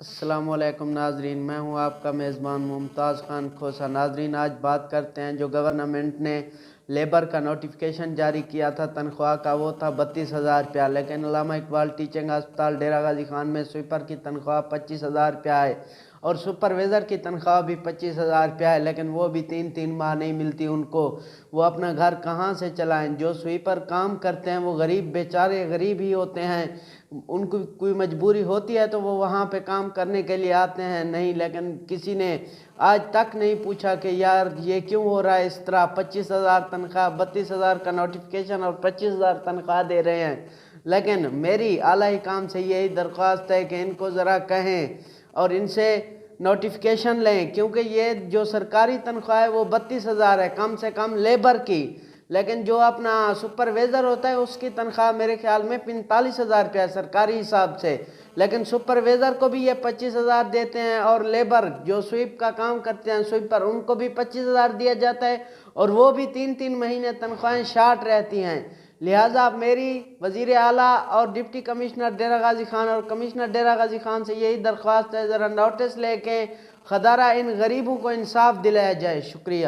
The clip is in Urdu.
السلام علیکم ناظرین، میں ہوں آپ کا میزبان ممتاز خان کھوسا۔ ناظرین، آج بات کرتے ہیں جو گورنمنٹ نے لیبر کا نوٹیفیکیشن جاری کیا تھا تنخواہ کا، وہ تھا 32,000 روپیہ، لیکن علامہ اقبال ٹیچنگ ہسپتال ڈیرہ غازی خان میں سویپر کی تنخواہ 25,000 روپیہ ہے اور سپرویزر کی تنخواہ بھی 25,000 روپیہ ہے، لیکن وہ بھی 3 ماہ نہیں ملتی ان کو۔ وہ اپنا گھر کہاں سے چلائیں؟ جو سویپر کام کرتے ہیں وہ غریب بیچارے غریب ہی ہوتے ہیں، ان کو کوئی مجبوری ہوتی ہے تو وہ وہاں پہ کام کرنے کے لیے آتے ہیں، نہیں لیکن کسی نے آج تک نہیں پوچھا کہ یار یہ کیوں ہو رہا ہے اس طرح۔ 25,000 تنخواہ، 32,000 کا نوٹیفیکیشن اور 25,000 تنخواہ دے رہے ہیں، لیکن میری اعلیٰ حکام سے یہی درخواست ہے کہ ان کو ذرا کہیں اور ان سے نوٹیفیکیشن لیں، کیونکہ یہ جو سرکاری تنخواہ ہے وہ 32,000 ہے کم سے کم لیبر کی، لیکن جو اپنا سپرویزر ہوتا ہے اس کی تنخواہ میرے خیال میں 45,000 روپیہ سرکاری حساب سے، لیکن سپرویزر کو بھی یہ 25,000 دیتے ہیں اور لیبر جو سویپ کا کام کرتے ہیں سویپر ان کو بھی 25,000 دیا جاتا ہے اور وہ بھی 3 مہینے تنخواہیں شارٹ رہتی ہیں۔ لہٰذا میری وزیر اعلیٰ اور ڈپٹی کمشنر ڈیرہ غازی خان اور کمشنر ڈیرہ غازی خان سے یہی درخواست ہے، ذرا نوٹس لے کے خدارہ ان غریبوں کو انصاف دلایا جائے۔ شکریہ۔